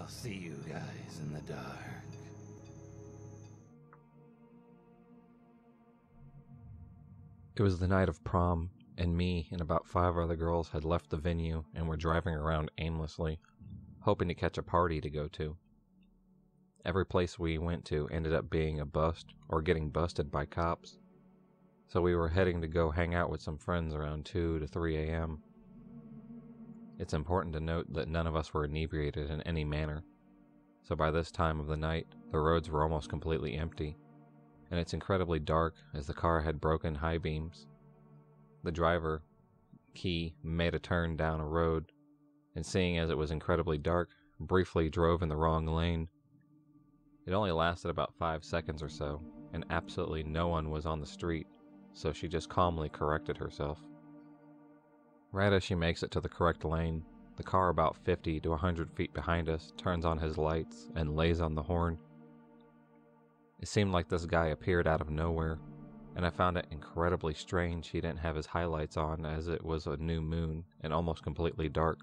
see you guys in the dark. It was the night of prom, and me and about 5 other girls had left the venue and were driving around aimlessly, hoping to catch a party to go to. Every place we went to ended up being a bust or getting busted by cops, so we were heading to go hang out with some friends around 2 to 3 a.m. It's important to note that none of us were inebriated in any manner, so by this time of the night, the roads were almost completely empty, and it's incredibly dark as the car had broken high beams. The driver, Key, made a turn down a road, and seeing as it was incredibly dark, briefly drove in the wrong lane. It only lasted about 5 seconds or so, and absolutely no one was on the street, so she just calmly corrected herself. Right as she makes it to the correct lane, the car about 50 to 100 feet behind us turns on his lights and lays on the horn. It seemed like this guy appeared out of nowhere, and I found it incredibly strange he didn't have his highlights on as it was a new moon and almost completely dark.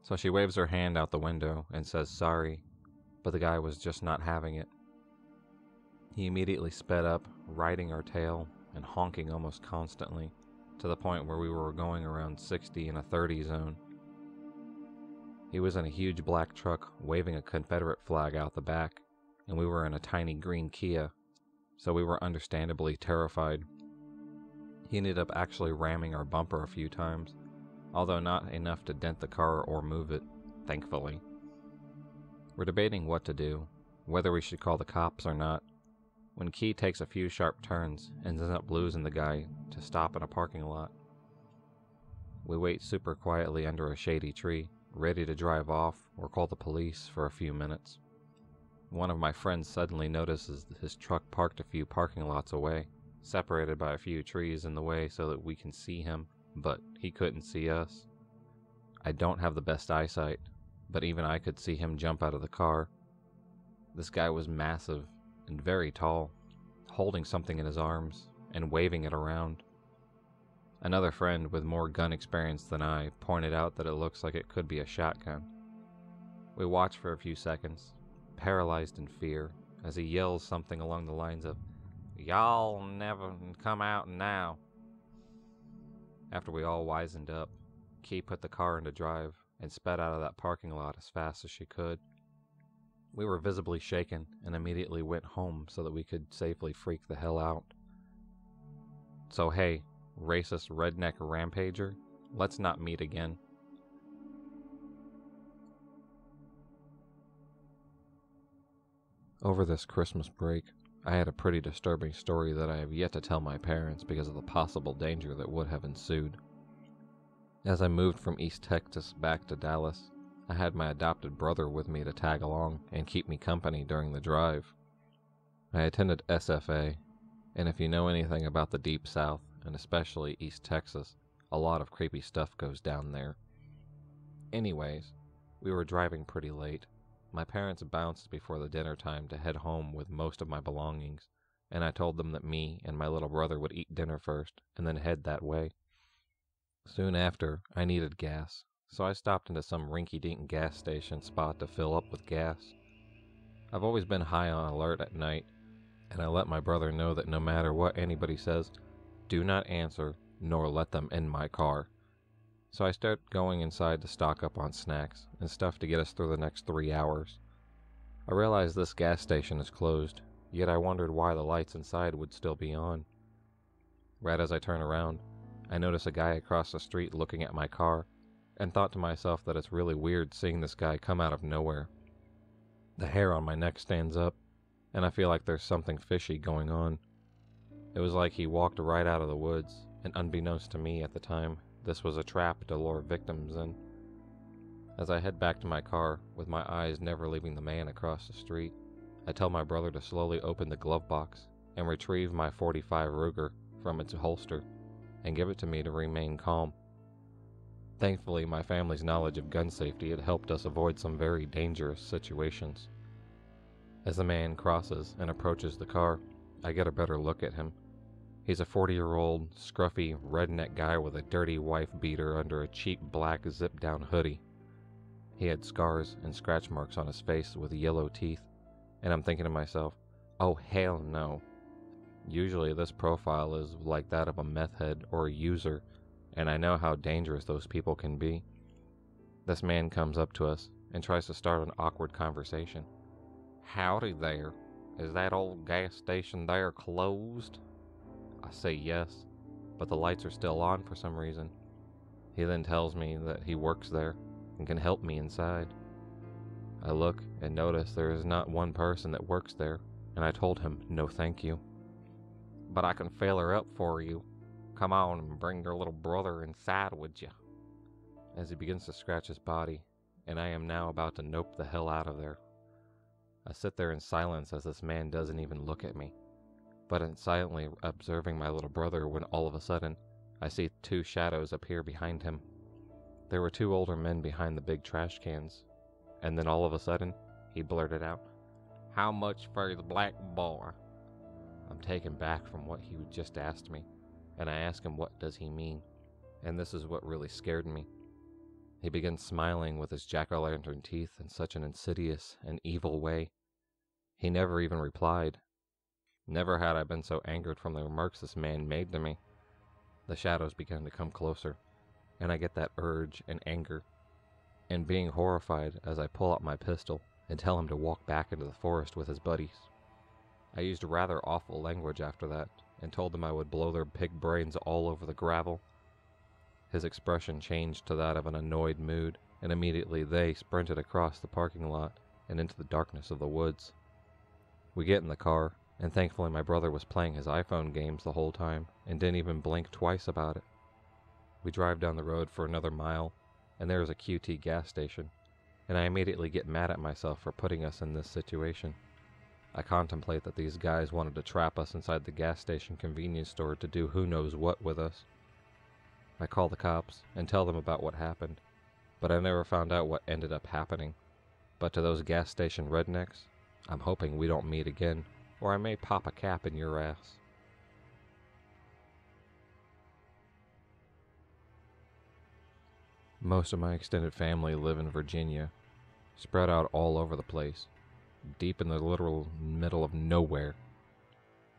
So she waves her hand out the window and says sorry, but the guy was just not having it. He immediately sped up, riding our tail and honking almost constantly, to the point where we were going around 60 in a 30 zone. He was in a huge black truck waving a Confederate flag out the back, and we were in a tiny green Kia, so we were understandably terrified. He ended up actually ramming our bumper a few times, although not enough to dent the car or move it, thankfully. We're debating what to do, whether we should call the cops or not, when Key takes a few sharp turns and ends up losing the guy to stop in a parking lot. We wait super quietly under a shady tree, ready to drive off or call the police for a few minutes. One of my friends suddenly notices his truck parked a few parking lots away, separated by a few trees in the way so that we can see him, but he couldn't see us. I don't have the best eyesight, but even I could see him jump out of the car. This guy was massive and very tall, holding something in his arms and waving it around. Another friend with more gun experience than I pointed out that it looks like it could be a shotgun. We watch for a few seconds, paralyzed in fear, as he yells something along the lines of, "Y'all never come out now." After we all wizened up, Key put the car into drive and sped out of that parking lot as fast as she could. We were visibly shaken and immediately went home so that we could safely freak the hell out. So hey, racist redneck Rampager, let's not meet again. Over this Christmas break, I had a pretty disturbing story that I have yet to tell my parents because of the possible danger that would have ensued. As I moved from East Texas back to Dallas, I had my adopted brother with me to tag along and keep me company during the drive. I attended SFA, and if you know anything about the Deep South, and especially East Texas, a lot of creepy stuff goes down there. Anyways, we were driving pretty late. My parents bounced before the dinner time to head home with most of my belongings, and I told them that me and my little brother would eat dinner first and then head that way. Soon after, I needed gas, so I stopped into some rinky-dink gas station spot to fill up with gas. I've always been high on alert at night, and I let my brother know that no matter what anybody says, do not answer nor let them in my car. So I start going inside to stock up on snacks and stuff to get us through the next 3 hours. I realize this gas station is closed, yet I wondered why the lights inside would still be on. Right as I turn around, I notice a guy across the street looking at my car, and thought to myself that it's really weird seeing this guy come out of nowhere. The hair on my neck stands up, and I feel like there's something fishy going on. It was like he walked right out of the woods, and unbeknownst to me at the time, this was a trap to lure victims in. As I head back to my car, with my eyes never leaving the man across the street, I tell my brother to slowly open the glove box and retrieve my .45 Ruger from its holster and give it to me to remain calm. Thankfully, my family's knowledge of gun safety had helped us avoid some very dangerous situations. As the man crosses and approaches the car, I get a better look at him. He's a 40-year-old, scruffy, redneck guy with a dirty wife beater under a cheap black zip-down hoodie. He had scars and scratch marks on his face with yellow teeth, and I'm thinking to myself, oh hell no. Usually this profile is like that of a meth head or a user, and I know how dangerous those people can be. This man comes up to us and tries to start an awkward conversation. Howdy there. Is that old gas station there closed? I say yes, but the lights are still on for some reason. He then tells me that he works there and can help me inside. I look and notice there is not one person that works there, and I told him no thank you. But I can fill her up for you. Come on and bring your little brother inside with you. As he begins to scratch his body, and I am now about to nope the hell out of there. I sit there in silence as this man doesn't even look at me, but in silently observing my little brother when all of a sudden, I see two shadows appear behind him. There were two older men behind the big trash cans, and then all of a sudden, he blurted out, "How much for the black boy?" I'm taken back from what he just asked me, and I ask him what does he mean, and this is what really scared me. He begins smiling with his jack-o'-lantern teeth in such an insidious and evil way. He never even replied. Never had I been so angered from the remarks this man made to me. The shadows began to come closer, and I get that urge and anger, and being horrified as I pull out my pistol and tell him to walk back into the forest with his buddies. I used rather awful language after that, and told them I would blow their pig brains all over the gravel. His expression changed to that of an annoyed mood, and immediately they sprinted across the parking lot and into the darkness of the woods. We get in the car, and thankfully my brother was playing his iPhone games the whole time and didn't even blink twice about it. We drive down the road for another mile, and there is a QT gas station, and I immediately get mad at myself for putting us in this situation. I contemplate that these guys wanted to trap us inside the gas station convenience store to do who knows what with us. I call the cops and tell them about what happened, but I never found out what ended up happening. But to those gas station rednecks, I'm hoping we don't meet again, or I may pop a cap in your ass. Most of my extended family live in Virginia, spread out all over the place, deep in the literal middle of nowhere.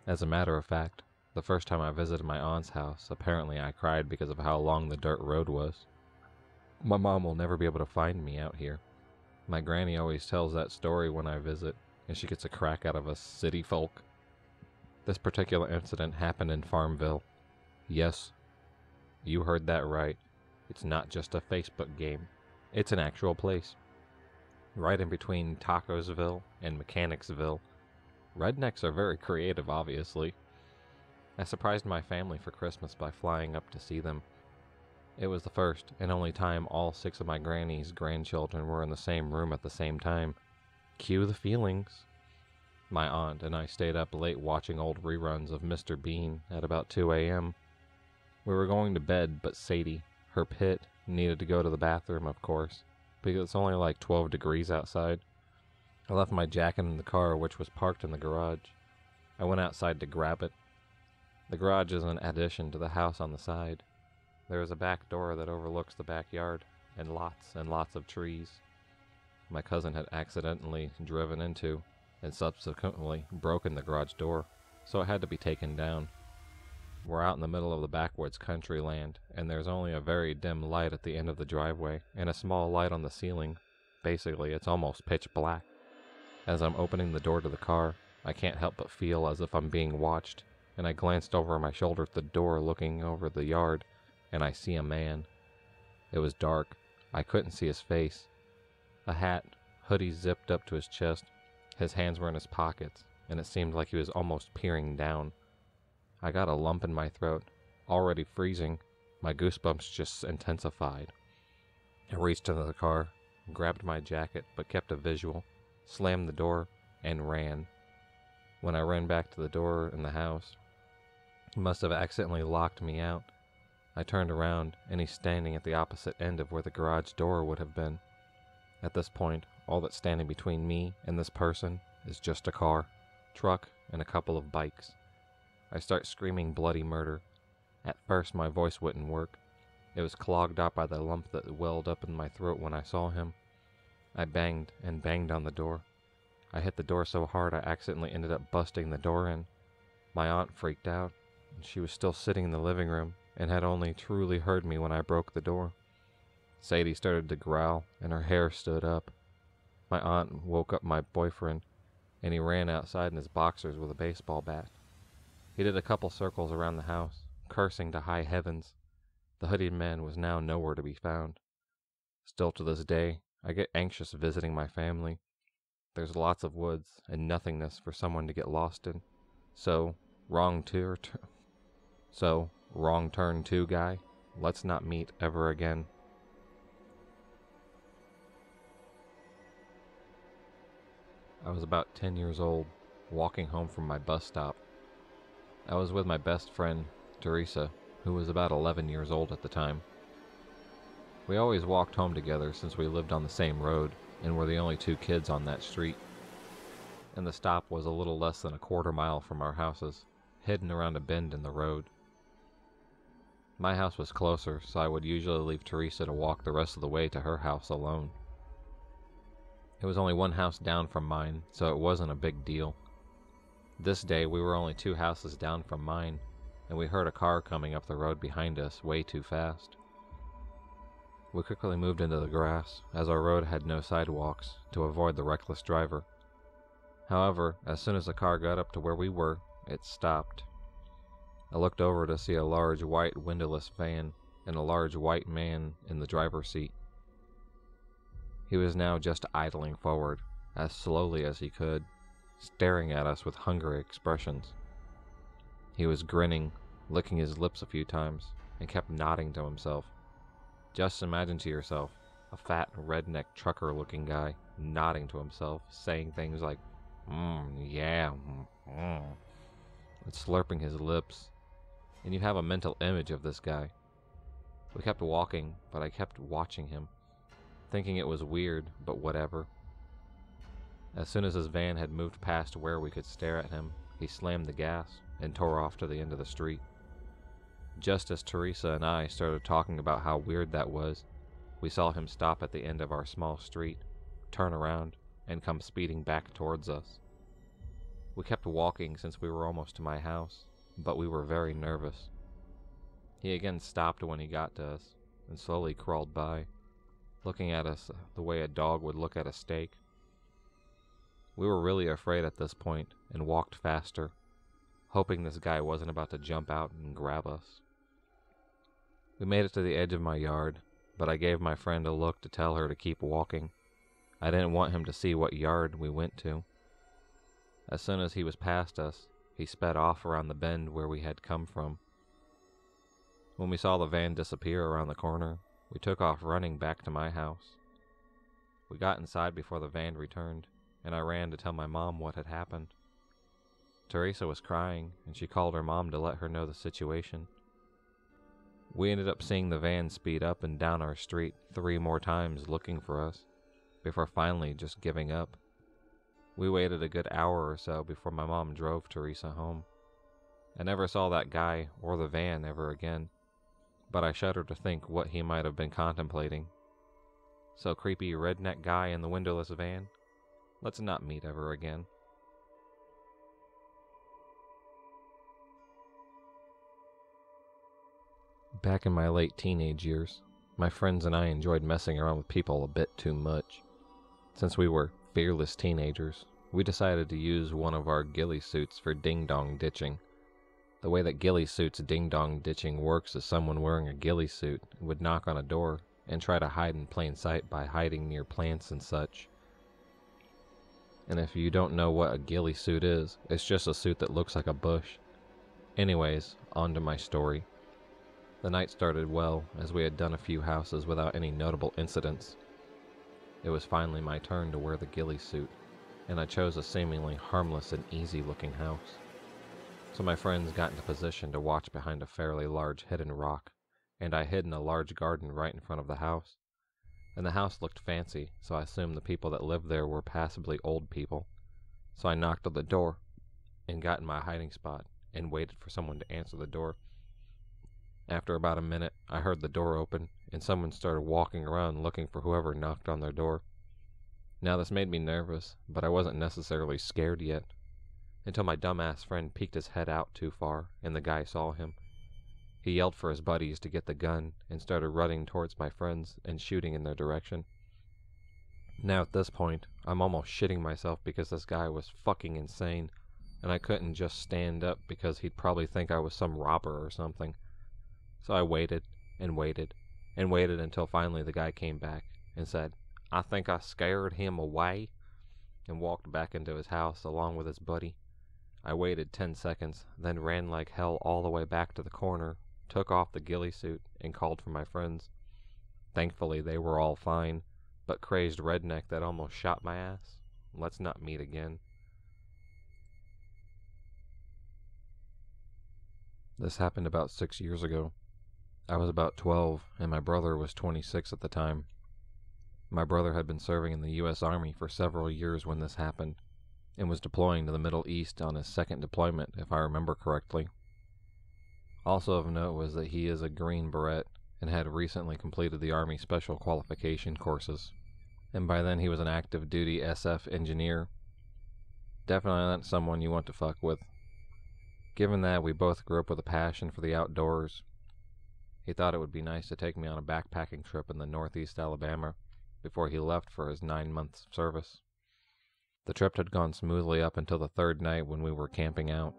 As a matter of fact, the first time I visited my aunt's house, apparently I cried because of how long the dirt road was. My mom will never be able to find me out here. My granny always tells that story when I visit, and she gets a crack out of us city folk. This particular incident happened in Farmville. Yes, you heard that right. It's not just a Facebook game. It's an actual place. Right in between Tacosville and Mechanicsville. Rednecks are very creative, obviously. I surprised my family for Christmas by flying up to see them. It was the first and only time all 6 of my granny's grandchildren were in the same room at the same time. Cue the feelings. My aunt and I stayed up late watching old reruns of Mr. Bean at about 2 a.m. We were going to bed, but Sadie, her pit, needed to go to the bathroom, of course, because it's only like 12 degrees outside. I left my jacket in the car, which was parked in the garage. I went outside to grab it. The garage is an addition to the house on the side. There is a back door that overlooks the backyard, and lots of trees. My cousin had accidentally driven into, and subsequently broken the garage door, so it had to be taken down. We're out in the middle of the backwoods country land, and there's only a very dim light at the end of the driveway, and a small light on the ceiling. Basically, it's almost pitch black. As I'm opening the door to the car, I can't help but feel as if I'm being watched, and I glanced over my shoulder at the door looking over the yard, and I see a man. It was dark. I couldn't see his face. A hat, hoodie zipped up to his chest. His hands were in his pockets, and it seemed like he was almost peering down. I got a lump in my throat. Already freezing, my goosebumps just intensified. I reached into the car, grabbed my jacket, but kept a visual, slammed the door, and ran. When I ran back to the door in the house, he must have accidentally locked me out. I turned around, and he's standing at the opposite end of where the garage door would have been. At this point, all that's standing between me and this person is just a car, truck, and a couple of bikes. I start screaming bloody murder. At first, my voice wouldn't work. It was clogged up by the lump that welled up in my throat when I saw him. I banged and banged on the door. I hit the door so hard I accidentally ended up busting the door in. My aunt freaked out, and she was still sitting in the living room and had only truly heard me when I broke the door. Sadie started to growl, and her hair stood up. My aunt woke up my boyfriend, and he ran outside in his boxers with a baseball bat. He did a couple circles around the house, cursing to high heavens. The hooded man was now nowhere to be found. Still to this day, I get anxious visiting my family. There's lots of woods and nothingness for someone to get lost in. So, wrong turn two, guy. Let's not meet ever again. I was about 10 years old, walking home from my bus stop. I was with my best friend, Teresa, who was about 11 years old at the time. We always walked home together since we lived on the same road and were the only two kids on that street. And the stop was a little less than a quarter mile from our houses, hidden around a bend in the road. My house was closer, so I would usually leave Teresa to walk the rest of the way to her house alone. It was only one house down from mine, so it wasn't a big deal. This day we were only 2 houses down from mine, and we heard a car coming up the road behind us way too fast. We quickly moved into the grass, as our road had no sidewalks, to avoid the reckless driver. However, as soon as the car got up to where we were, it stopped. I looked over to see a large white windowless van and a large white man in the driver's seat. He was now just idling forward, as slowly as he could, staring at us with hungry expressions. He was grinning, licking his lips a few times, and kept nodding to himself. Just imagine to yourself, a fat redneck trucker-looking guy nodding to himself, saying things like, yeah, and slurping his lips, and you have a mental image of this guy. We kept walking, but I kept watching him, thinking it was weird, but whatever. As soon as his van had moved past where we could stare at him, he slammed the gas and tore off to the end of the street. Just as Teresa and I started talking about how weird that was, we saw him stop at the end of our small street, turn around, and come speeding back towards us. We kept walking since we were almost to my house, but we were very nervous. He again stopped when he got to us, and slowly crawled by, looking at us the way a dog would look at a steak. We were really afraid at this point, and walked faster, hoping this guy wasn't about to jump out and grab us. We made it to the edge of my yard, but I gave my friend a look to tell her to keep walking. I didn't want him to see what yard we went to. As soon as he was past us, he sped off around the bend where we had come from. When we saw the van disappear around the corner, we took off running back to my house. We got inside before the van returned, and I ran to tell my mom what had happened. Teresa was crying, and she called her mom to let her know the situation. We ended up seeing the van speed up and down our street 3 more times looking for us, before finally just giving up. We waited a good hour or so before my mom drove Teresa home. I never saw that guy or the van ever again, but I shudder to think what he might have been contemplating. So creepy redneck guy in the windowless van, let's not meet ever again. Back in my late teenage years, my friends and I enjoyed messing around with people a bit too much. Since we were fearless teenagers, we decided to use one of our ghillie suits for ding-dong ditching. The way that ghillie suits ding-dong ditching works is someone wearing a ghillie suit would knock on a door and try to hide in plain sight by hiding near plants and such. And if you don't know what a ghillie suit is, it's just a suit that looks like a bush. Anyways, on to my story. The night started well, as we had done a few houses without any notable incidents. It was finally my turn to wear the ghillie suit, and I chose a seemingly harmless and easy-looking house. So my friends got into position to watch behind a fairly large hidden rock, and I hid in a large garden right in front of the house. And the house looked fancy, so I assumed the people that lived there were passably old people. So I knocked on the door, and got in my hiding spot, and waited for someone to answer the door. After about a minute, I heard the door open, and someone started walking around looking for whoever knocked on their door. Now this made me nervous, but I wasn't necessarily scared yet, until my dumbass friend peeked his head out too far, and the guy saw him. He yelled for his buddies to get the gun, and started running towards my friends and shooting in their direction. Now at this point, I'm almost shitting myself because this guy was fucking insane, and I couldn't just stand up because he'd probably think I was some robber or something. So I waited, and waited, and waited until finally the guy came back and said, "I think I scared him away," and walked back into his house along with his buddy. I waited 10 seconds, then ran like hell all the way back to the corner, took off the ghillie suit, and called for my friends. Thankfully they were all fine, but crazed redneck that almost shot my ass. Let's not meet again. This happened about 6 years ago. I was about 12, and my brother was 26 at the time. My brother had been serving in the U.S. Army for several years when this happened, and was deploying to the Middle East on his second deployment, if I remember correctly. Also of note was that he is a Green Beret, and had recently completed the Army Special Qualification courses, and by then he was an active duty SF engineer. Definitely not someone you want to fuck with. Given that we both grew up with a passion for the outdoors, he thought it would be nice to take me on a backpacking trip in the Northeast Alabama before he left for his 9 months of service. The trip had gone smoothly up until the third night when we were camping out.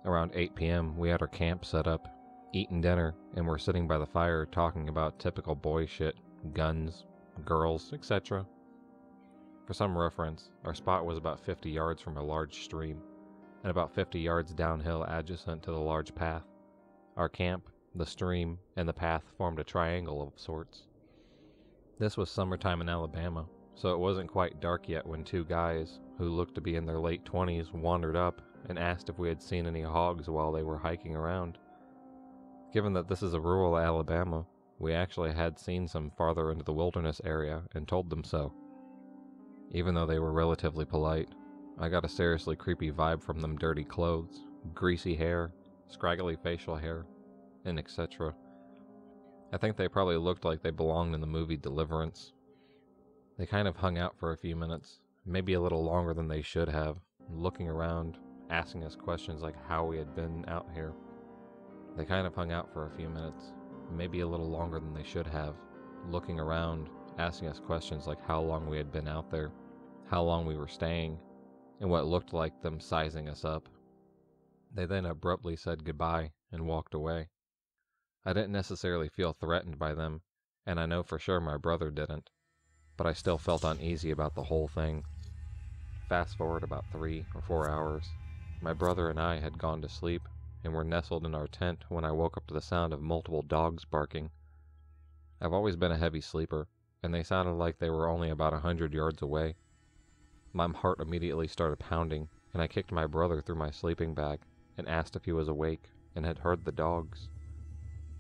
Around 8 p.m. we had our camp set up, eaten dinner, and were sitting by the fire talking about typical boy shit, guns, girls, etc. For some reference, our spot was about 50 yards from a large stream, and about 50 yards downhill adjacent to the large path. Our camp, the stream, and the path formed a triangle of sorts. This was summertime in Alabama, so it wasn't quite dark yet when two guys, who looked to be in their late 20s, wandered up and asked if we had seen any hogs while they were hiking around. Given that this is a rural Alabama, we actually had seen some farther into the wilderness area and told them so. Even though they were relatively polite, I got a seriously creepy vibe from them dirty clothes, greasy hair, scraggly facial hair, and etc. I think they probably looked like they belonged in the movie Deliverance. They kind of hung out for a few minutes, maybe a little longer than they should have, looking around, asking us questions like how we had been out here. They kind of hung out for a few minutes, maybe a little longer than they should have, looking around, asking us questions like how long we had been out there, how long we were staying, and what looked like them sizing us up. They then abruptly said goodbye and walked away. I didn't necessarily feel threatened by them, and I know for sure my brother didn't, but I still felt uneasy about the whole thing. Fast forward about 3 or 4 hours, my brother and I had gone to sleep and were nestled in our tent when I woke up to the sound of multiple dogs barking. I've always been a heavy sleeper, and they sounded like they were only about 100 yards away. My heart immediately started pounding, and I kicked my brother through my sleeping bag and asked if he was awake and had heard the dogs.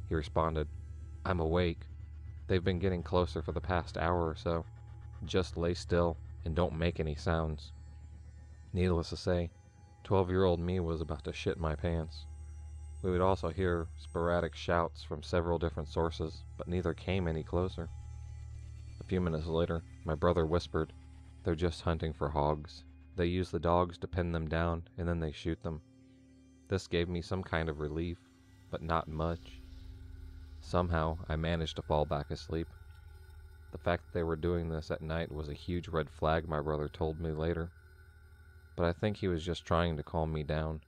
He responded, "I'm awake. They've been getting closer for the past hour or so. Just lay still and don't make any sounds." Needless to say, 12-year-old me was about to shit my pants. We would also hear sporadic shouts from several different sources, but neither came any closer. A few minutes later, my brother whispered, "They're just hunting for hogs. They use the dogs to pin them down, and then they shoot them." This gave me some kind of relief, but not much. Somehow, I managed to fall back asleep. The fact that they were doing this at night was a huge red flag, my brother told me later. But I think he was just trying to calm me down.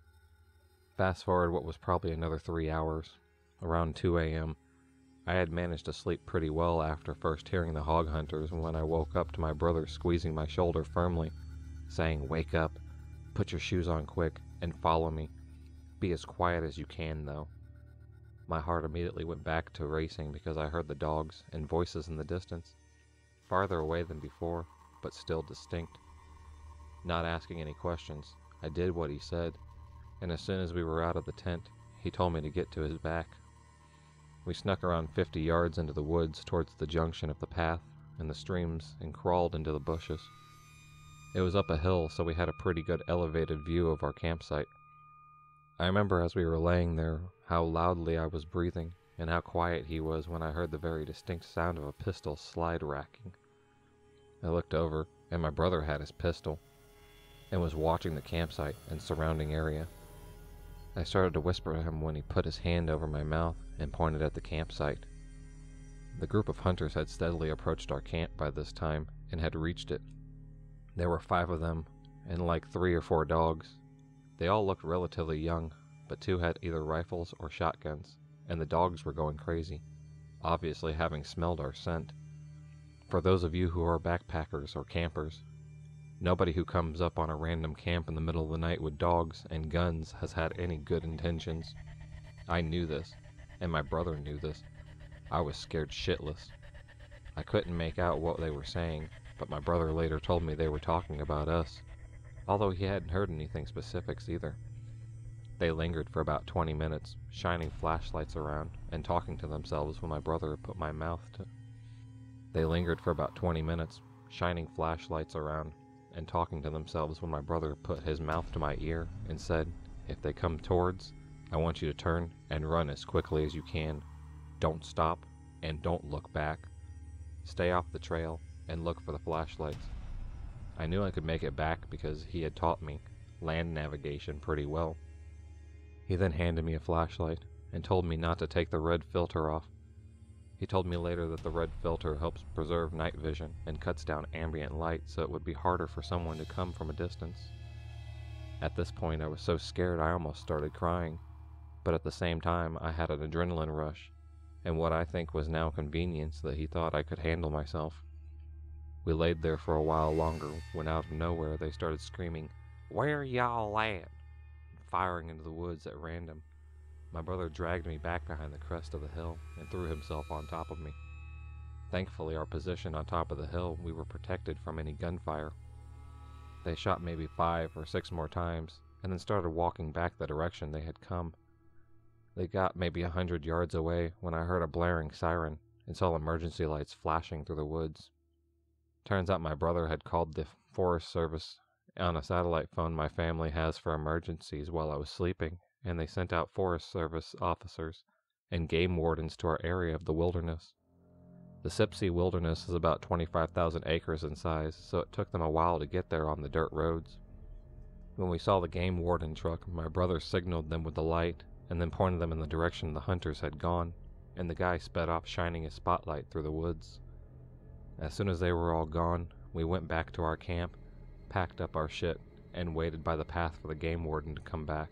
Fast forward what was probably another 3 hours. Around 2 a.m., I had managed to sleep pretty well after first hearing the hog hunters when I woke up to my brother squeezing my shoulder firmly, saying, "Wake up, put your shoes on quick, and follow me. Be as quiet as you can, though." My heart immediately went back to racing because I heard the dogs and voices in the distance, farther away than before, but still distinct. Not asking any questions, I did what he said, and as soon as we were out of the tent, he told me to get to his back. We snuck around 50 yards into the woods towards the junction of the path and the streams and crawled into the bushes. It was up a hill, so we had a pretty good elevated view of our campsite. I remember as we were laying there how loudly I was breathing and how quiet he was when I heard the very distinct sound of a pistol slide racking. I looked over and my brother had his pistol, and was watching the campsite and surrounding area. I started to whisper to him when he put his hand over my mouth and pointed at the campsite. The group of hunters had steadily approached our camp by this time and had reached it. There were 5 of them, and like 3 or 4 dogs. They all looked relatively young, but 2 had either rifles or shotguns, and the dogs were going crazy, obviously having smelled our scent. For those of you who are backpackers or campers, nobody who comes up on a random camp in the middle of the night with dogs and guns has had any good intentions. I knew this, and my brother knew this. I was scared shitless. I couldn't make out what they were saying, but my brother later told me they were talking about us, although he hadn't heard anything specifics either. They lingered for about 20 minutes, shining flashlights around and talking to themselves when my brother put my mouth to... They lingered for about 20 minutes, shining flashlights around and talking to themselves when my brother put his mouth to my ear and said, "If they come towards, I want you to turn and run as quickly as you can. Don't stop and don't look back. Stay off the trail and look for the flashlights." I knew I could make it back because he had taught me land navigation pretty well. He then handed me a flashlight and told me not to take the red filter off. He told me later that the red filter helps preserve night vision and cuts down ambient light so it would be harder for someone to come from a distance. At this point I was so scared I almost started crying, but at the same time I had an adrenaline rush and what I think was now convenience that he thought I could handle myself. We laid there for a while longer when out of nowhere they started screaming, "Where y'all at?" firing into the woods at random. My brother dragged me back behind the crest of the hill and threw himself on top of me. Thankfully, our position on top of the hill, we were protected from any gunfire. They shot maybe 5 or 6 more times and then started walking back the direction they had come. They got maybe 100 yards away when I heard a blaring siren and saw emergency lights flashing through the woods. Turns out my brother had called the Forest Service on a satellite phone my family has for emergencies while I was sleeping, and they sent out Forest Service officers and game wardens to our area of the wilderness. The Sipsey Wilderness is about 25,000 acres in size, so it took them a while to get there on the dirt roads. When we saw the game warden truck, my brother signaled them with the light and then pointed them in the direction the hunters had gone, and the guy sped off shining his spotlight through the woods. As soon as they were all gone, we went back to our camp, packed up our shit, and waited by the path for the game warden to come back,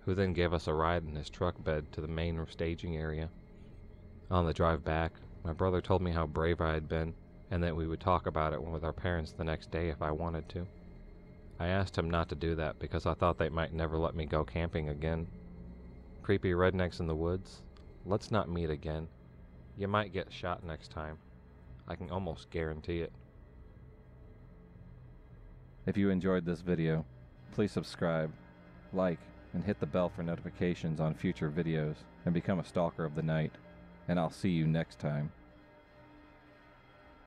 who then gave us a ride in his truck bed to the main staging area. On the drive back, my brother told me how brave I had been, and that we would talk about it with our parents the next day if I wanted to. I asked him not to do that because I thought they might never let me go camping again. Creepy rednecks in the woods, let's not meet again. You might get shot next time. I can almost guarantee it. If you enjoyed this video, please subscribe, like, and hit the bell for notifications on future videos, and become a stalker of the night. And I'll see you next time.